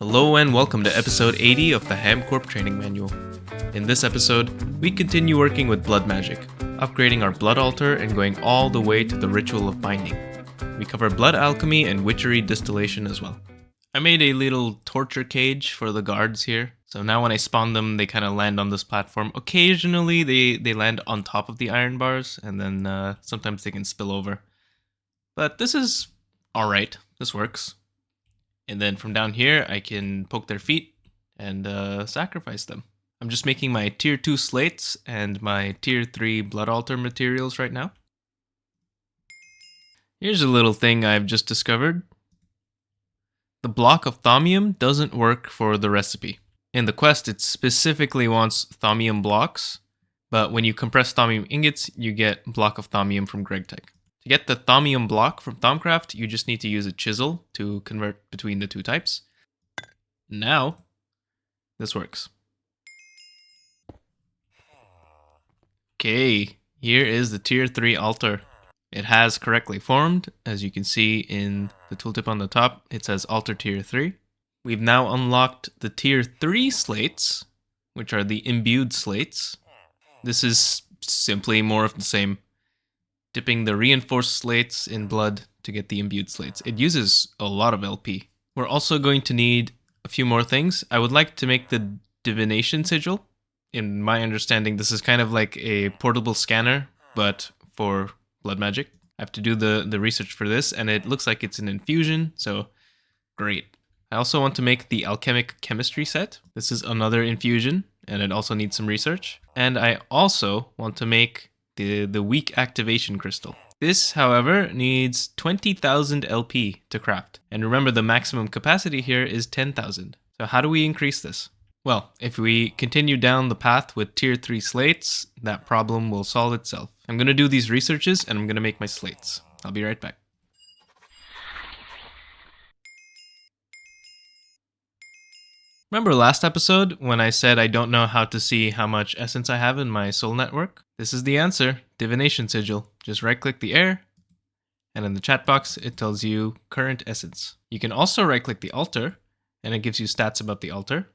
Hello and welcome to episode 80 of the HamCorp Training Manual. In this episode, we continue working with blood magic, upgrading our blood altar and going all the way to the ritual of binding. We cover blood alchemy and witchery distillation as well. I made a little torture cage for the guards here, so now when I spawn them, they kind of land on this platform. Occasionally, they land on top of the iron bars, and then sometimes they can spill over. But this is alright, this works. And then from down here, I can poke their feet and sacrifice them. I'm just making my tier 2 slates and my tier 3 blood altar materials right now. Here's a little thing I've just discovered. The block of thaumium doesn't work for the recipe. In the quest, it specifically wants thaumium blocks, but when you compress thaumium ingots, you get block of thaumium from GregTech. To get the thaumium block from Thaumcraft, you just need to use a chisel to convert between the two types. Now, this works. Okay, here is the tier 3 altar. It has correctly formed. As you can see in the tooltip on the top, it says altar tier 3. We've now unlocked the tier 3 slates, which are the imbued slates. This is simply more of the same. Dipping the reinforced slates in blood to get the imbued slates. It uses a lot of LP. We're also going to need a few more things. I would like to make the divination sigil. In my understanding, this is kind of like a portable scanner, but for blood magic. I have to do the research for this, and it looks like it's an infusion, so great. I also want to make the alchemic chemistry set. This is another infusion, and it also needs some research. And I also want to make the weak activation crystal. This, however, needs 20,000 LP to craft. And remember, the maximum capacity here is 10,000. So how do we increase this? Well, if we continue down the path with tier 3 slates, that problem will solve itself. I'm going to do these researches and I'm going to make my slates. I'll be right back. Remember last episode when I said I don't know how to see how much essence I have in my soul network? This is the answer, divination sigil. Just right click the air, and in the chat box it tells you current essence. You can also right click the altar, and it gives you stats about the altar,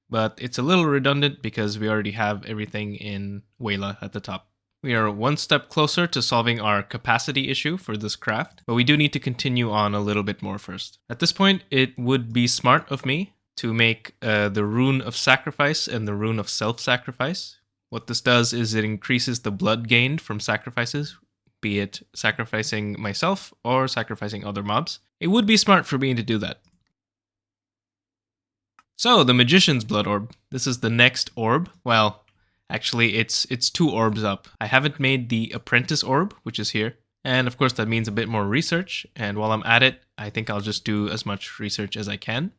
but it's a little redundant because we already have everything in Wayla at the top. We are one step closer to solving our capacity issue for this craft, but we do need to continue on a little bit more first. At this point, it would be smart of me to make the rune of sacrifice and the rune of self-sacrifice. What this does is it increases the blood gained from sacrifices, be it sacrificing myself or sacrificing other mobs. It would be smart for me to do that. So, the Magician's Blood Orb. This is the next orb. Well, actually, it's 2 orbs up. I haven't made the Apprentice Orb, which is here. And of course, that means a bit more research. And while I'm at it, I think I'll just do as much research as I can.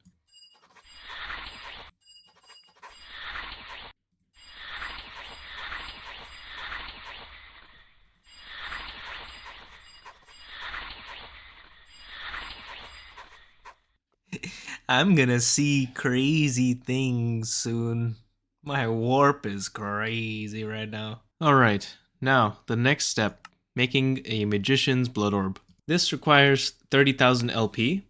I'm gonna see crazy things soon. My warp is crazy right now. Alright, now the next step, making a Magician's Blood Orb. This requires 30,000 LP,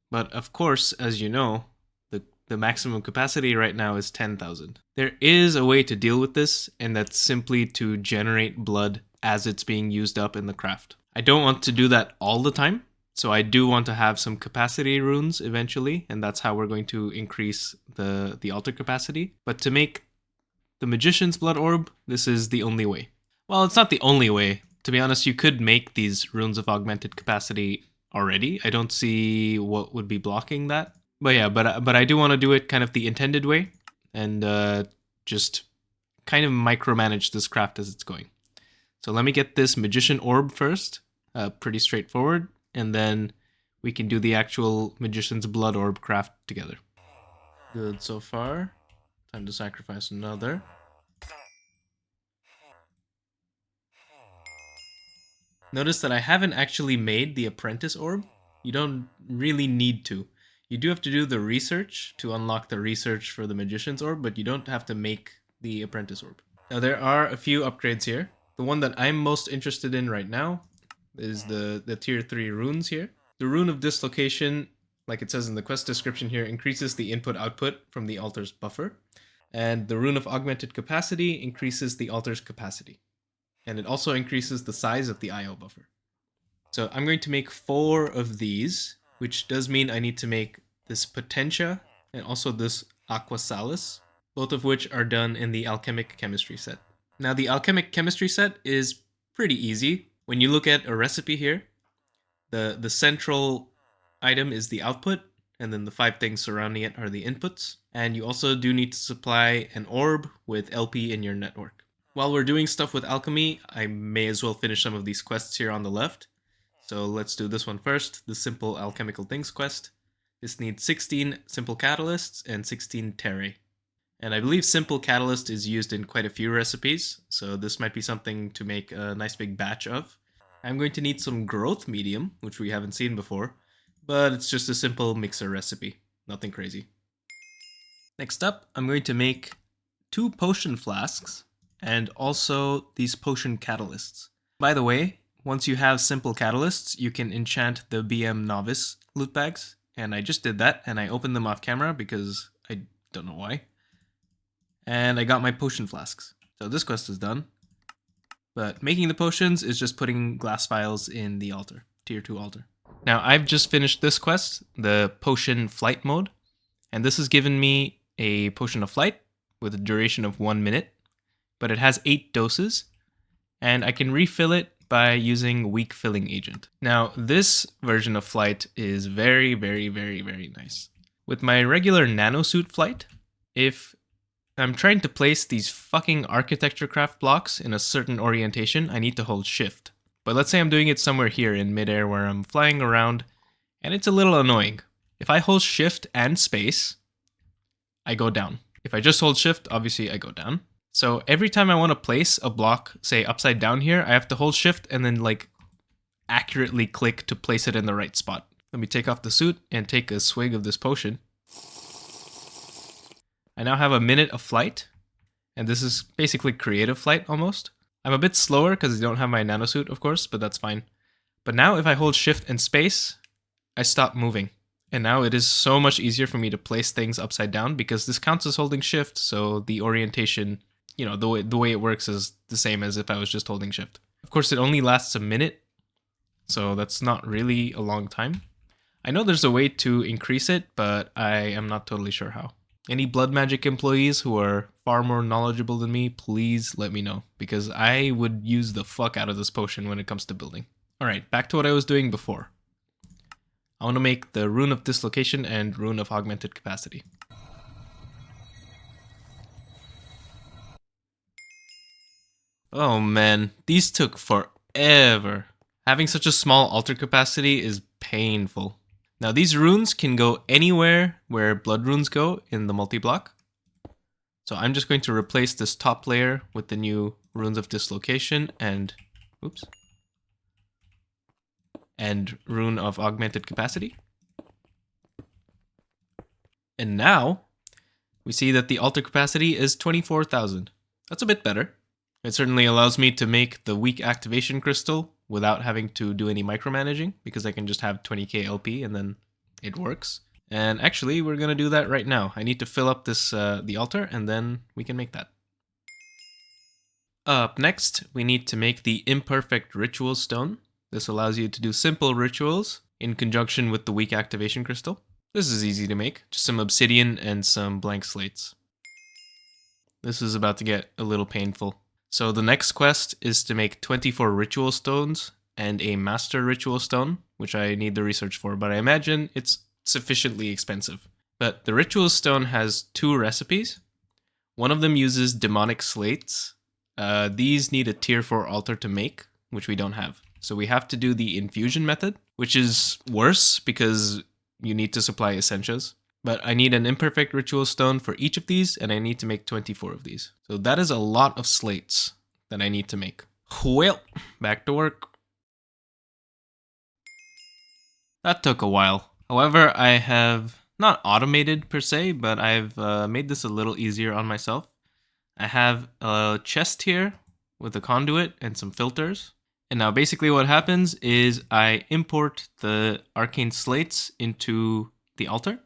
but of course, as you know, the maximum capacity right now is 10,000. There is a way to deal with this, and that's simply to generate blood as it's being used up in the craft. I don't want to do that all the time. So I do want to have some capacity runes eventually, and that's how we're going to increase the altar capacity. But to make the Magician's Blood Orb, this is the only way. Well, it's not the only way. To be honest, you could make these runes of augmented capacity already. I don't see what would be blocking that. But yeah, but I do want to do it kind of the intended way, and just kind of micromanage this craft as it's going. So let me get this Magician Orb first. Pretty straightforward. And then we can do the actual Magician's Blood Orb craft together. Good so far. Time to sacrifice another. Notice that I haven't actually made the Apprentice Orb. You don't really need to. You do have to do the research to unlock the research for the Magician's Orb, but you don't have to make the Apprentice Orb. Now there are a few upgrades here. The one that I'm most interested in right now is the tier 3 runes here. The rune of dislocation like it says in the quest description here, increases the input-output from the altar's buffer. And the Rune of Augmented Capacity increases the altar's capacity. And it also increases the size of the IO buffer. So I'm going to make 4 of these, which does mean I need to make this Potentia and also this Aqua Salis, both of which are done in the Alchemic Chemistry set. Now the Alchemic Chemistry set is pretty easy. When you look at a recipe here, the central item is the output, and then the 5 things surrounding it are the inputs. And you also do need to supply an orb with LP in your network. While we're doing stuff with alchemy, I may as well finish some of these quests here on the left. So let's do this one first, the Simple Alchemical Things quest. This needs 16 Simple Catalysts and 16 Terrae. And I believe Simple Catalyst is used in quite a few recipes, so this might be something to make a nice big batch of. I'm going to need some Growth Medium, which we haven't seen before, but it's just a simple mixer recipe, nothing crazy. Next up, I'm going to make 2 potion flasks and also these potion catalysts. By the way, once you have simple catalysts, you can enchant the BM Novice loot bags, and I just did that, and I opened them off camera because I don't know why. And I got my potion flasks. So this quest is done. But making the potions is just putting glass vials in the altar, tier 2 altar. Now I've just finished this quest, the potion flight mode, and this has given me a potion of flight with a duration of 1 minute, but it has 8 doses, and I can refill it by using weak filling agent. Now this version of flight is very, very, very, very nice. With my regular nanosuit flight, if I'm trying to place these fucking architecture craft blocks in a certain orientation, I need to hold shift. But let's say I'm doing it somewhere here in midair where I'm flying around, and it's a little annoying. If I hold shift and space, I go down. If I just hold shift, obviously I go down. So every time I want to place a block, say upside down here, I have to hold shift and then like accurately click to place it in the right spot. Let me take off the suit and take a swig of this potion. I now have a minute of flight, and this is basically creative flight almost. I'm a bit slower because I don't have my nanosuit, of course, but that's fine. But now if I hold shift and space, I stop moving. And now it is so much easier for me to place things upside down because this counts as holding shift, so the orientation, you know, the way it works is the same as if I was just holding shift. Of course, it only lasts a minute, so that's not really a long time. I know there's a way to increase it, but I am not totally sure how. Any blood magic employees who are far more knowledgeable than me, please let me know, because I would use the fuck out of this potion when it comes to building. Alright, back to what I was doing before. I want to make the Rune of Dislocation and Rune of Augmented Capacity. Oh man, these took forever. Having such a small altar capacity is painful. Now these runes can go anywhere where blood runes go in the multi-block. So I'm just going to replace this top layer with the new Runes of Dislocation and, oops, and Rune of Augmented Capacity. And now we see that the altar capacity is 24,000. That's a bit better. It certainly allows me to make the weak activation crystal without having to do any micromanaging, because I can just have 20k LP and then it works. And actually, we're gonna do that right now. I need to fill up this the altar, and then we can make that. Up next, we need to make the Imperfect Ritual Stone. This allows you to do simple rituals in conjunction with the weak activation crystal. This is easy to make, just some obsidian and some blank slates. This is about to get a little painful. So the next quest is to make 24 ritual stones and a master ritual stone, which I need the research for, but I imagine it's sufficiently expensive. But the ritual stone has 2 recipes. One of them uses demonic slates. These need a tier 4 altar to make, which we don't have. So we have to do the infusion method, which is worse because you need to supply essentials. But I need an imperfect ritual stone for each of these, and I need to make 24 of these. So that is a lot of slates that I need to make. Well, back to work. That took a while. However, I have not automated per se, but I've made this a little easier on myself. I have a chest here with a conduit and some filters. And now basically what happens is I import the arcane slates into the altar.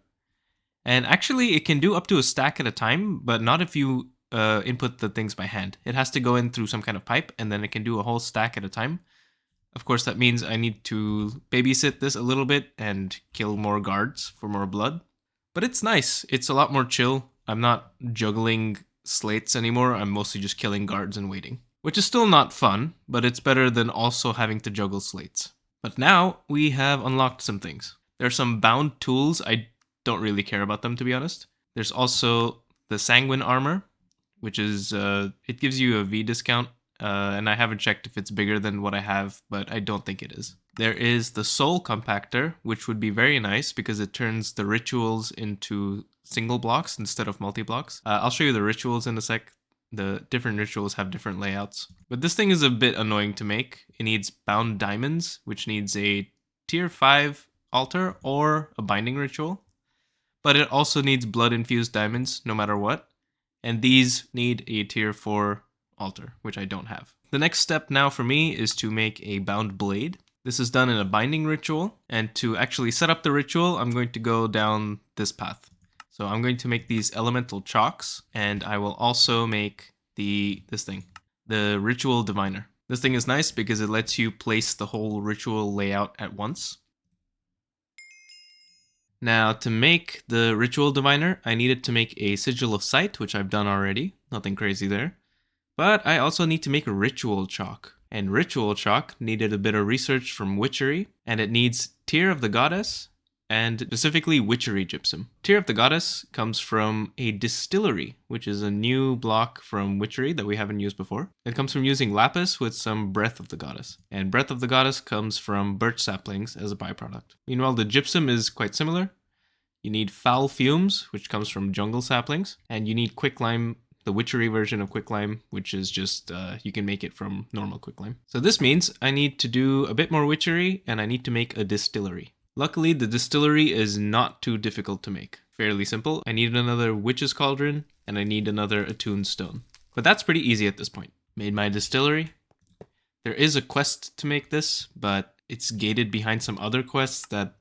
And actually, it can do up to a stack at a time, but not if you input the things by hand. It has to go in through some kind of pipe, and then it can do a whole stack at a time. Of course, that means I need to babysit this a little bit and kill more guards for more blood. But it's nice. It's a lot more chill. I'm not juggling slates anymore. I'm mostly just killing guards and waiting. Which is still not fun, but it's better than also having to juggle slates. But now we have unlocked some things. There are some bound tools. I don't really care about them, to be honest. There's also the Sanguine Armor, which is, it gives you a V discount, and I haven't checked if it's bigger than what I have, but I don't think it is. There is the Soul Compactor, which would be very nice because it turns the rituals into single blocks instead of multi-blocks. I'll show you the rituals in a sec. The different rituals have different layouts. But this thing is a bit annoying to make. It needs bound diamonds, which needs a tier 5 altar or a binding ritual. But it also needs blood-infused diamonds, no matter what. And these need a tier 4 altar, which I don't have. The next step now for me is to make a bound blade. This is done in a binding ritual, and to actually set up the ritual, I'm going to go down this path. So I'm going to make these elemental chalks, and I will also make the ritual diviner. This thing is nice because it lets you place the whole ritual layout at once. Now, to make the ritual diviner, I needed to make a sigil of sight, which I've done already. Nothing crazy there. But I also need to make a ritual chalk. And ritual chalk needed a bit of research from Witchery, and it needs Tear of the Goddess, and specifically Witchery gypsum. Tear of the Goddess comes from a distillery, which is a new block from Witchery that we haven't used before. It comes from using lapis with some Breath of the Goddess. And Breath of the Goddess comes from birch saplings as a byproduct. Meanwhile, the gypsum is quite similar. You need foul fumes, which comes from jungle saplings, and you need quicklime, the Witchery version of quicklime, which is just, you can make it from normal quicklime. So this means I need to do a bit more Witchery, and I need to make a distillery. Luckily, the distillery is not too difficult to make. Fairly simple. I need another witch's cauldron, and I need another attuned stone. But that's pretty easy at this point. Made my distillery. There is a quest to make this, but it's gated behind some other quests that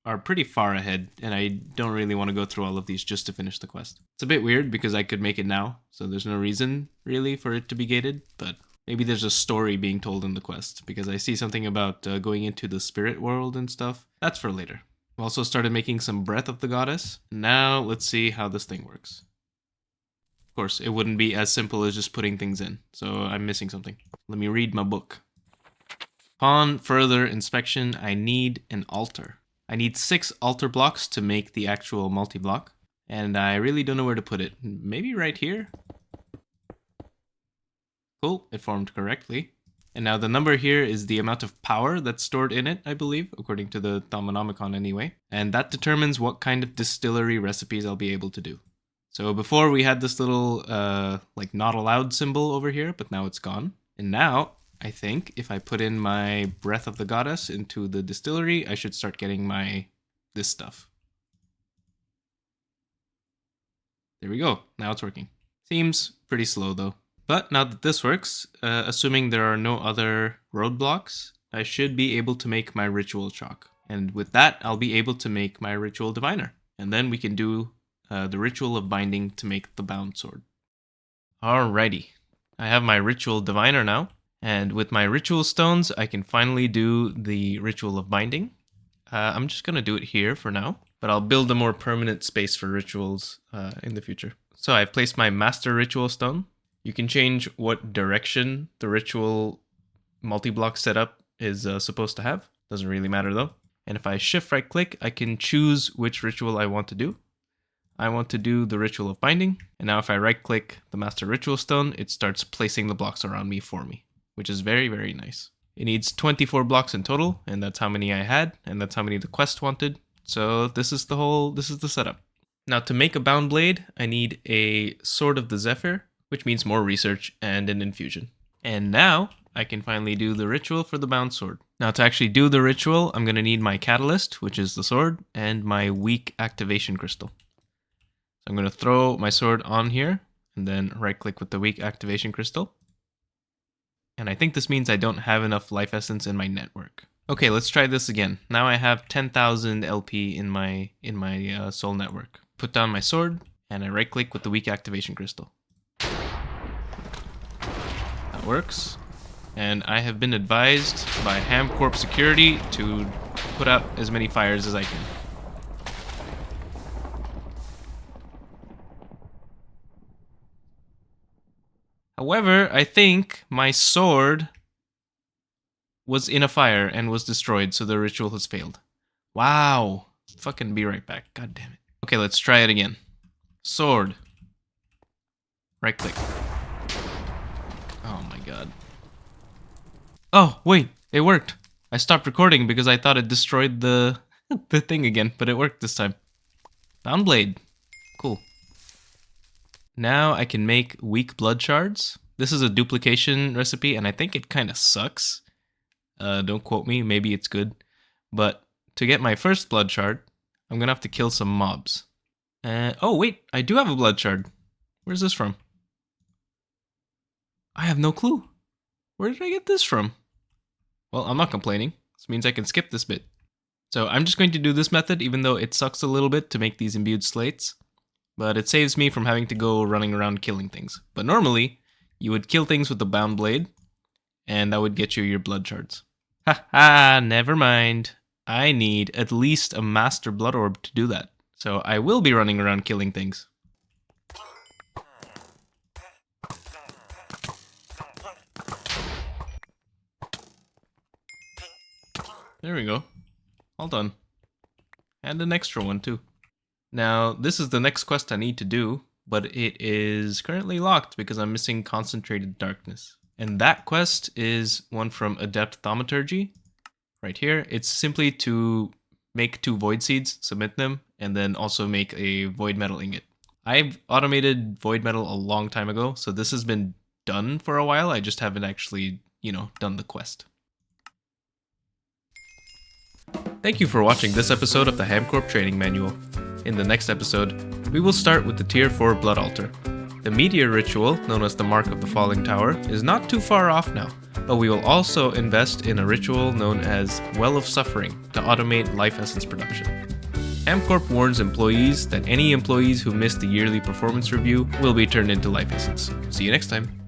are pretty far ahead, and I don't really want to go through all of these just to finish the quest. It's a bit weird because I could make it now, so there's no reason really for it to be gated, but maybe there's a story being told in the quest, because I see something about going into the spirit world and stuff. That's for later. I've also started making some Breath of the Goddess. Now let's see how this thing works. Of course, it wouldn't be as simple as just putting things in, so I'm missing something. Let me read my book. Upon further inspection, I need an altar. I need 6 altar blocks to make the actual multi-block, and I really don't know where to put it. Maybe right here? Cool, it formed correctly. And now the number here is the amount of power that's stored in it, I believe, according to the Thaumonomicon anyway. And that determines what kind of distillery recipes I'll be able to do. So before we had this little, like not allowed symbol over here, but now it's gone. And now, I think if I put in my Breath of the Goddess into the distillery, I should start getting this stuff. There we go. Now it's working. Seems pretty slow though. But now that this works, assuming there are no other roadblocks, I should be able to make my ritual chalk. And with that, I'll be able to make my ritual diviner. And then we can do the ritual of binding to make the bound sword. Alrighty. I have my ritual diviner now. And with my ritual stones, I can finally do the ritual of binding. I'm just going to do it here for now, but I'll build a more permanent space for rituals in the future. So I've placed my master ritual stone. You can change what direction the ritual multi-block setup is supposed to have. Doesn't really matter though. And if I shift right click, I can choose which ritual I want to do. I want to do the ritual of binding. And now if I right click the master ritual stone, it starts placing the blocks around me for me, which is very, very nice. It needs 24 blocks in total, and that's how many I had, and that's how many the quest wanted. So this is the setup. Now to make a bound blade, I need a Sword of the Zephyr, which means more research and an infusion. And now I can finally do the ritual for the bound sword. Now to actually do the ritual, I'm going to need my catalyst, which is the sword, and my weak activation crystal. So I'm going to throw my sword on here, and then right click with the weak activation crystal. And I think this means I don't have enough life essence in my network. Okay, let's try this again. Now I have 10,000 LP in my soul network. Put down my sword, and I right-click with the weak activation crystal. That works. And I have been advised by HamCorp security to put out as many fires as I can. However, I think my sword was in a fire and was destroyed, so the ritual has failed. Wow. Fucking be right back. God damn it. Okay, let's try it again. Sword. Right click. Oh my god. Oh, wait. It worked. I stopped recording because I thought it destroyed the the thing again, but it worked this time. Bound blade. Cool. Now I can make weak blood shards. This is a duplication recipe, and I think it kind of sucks. Don't quote me, maybe it's good. But to get my first blood shard, I'm gonna have to kill some mobs. Oh wait, I do have a blood shard. Where's this from? I have no clue. Where did I get this from? Well, I'm not complaining. This means I can skip this bit. So I'm just going to do this method, even though it sucks a little bit to make these imbued slates. But it saves me from having to go running around killing things. But normally, you would kill things with the bound blade, and that would get you your blood shards. Ha ha, never mind. I need at least a master blood orb to do that. So I will be running around killing things. There we go. All done. And an extra one too. Now, this is the next quest I need to do, but it is currently locked because I'm missing Concentrated Darkness. And that quest is one from Adept Thaumaturgy. Right here, it's simply to make 2 void seeds, submit them, and then also make a void metal ingot. I've automated void metal a long time ago, so this has been done for a while. I just haven't actually, done the quest. Thank you for watching this episode of the HamCorp Training Manual. In the next episode, we will start with the Tier 4 Blood Altar. The Meteor ritual, known as the Mark of the Falling Tower, is not too far off now, but we will also invest in a ritual known as Well of Suffering to automate life essence production. HamCorp warns employees that any employees who miss the yearly performance review will be turned into life essence. See you next time.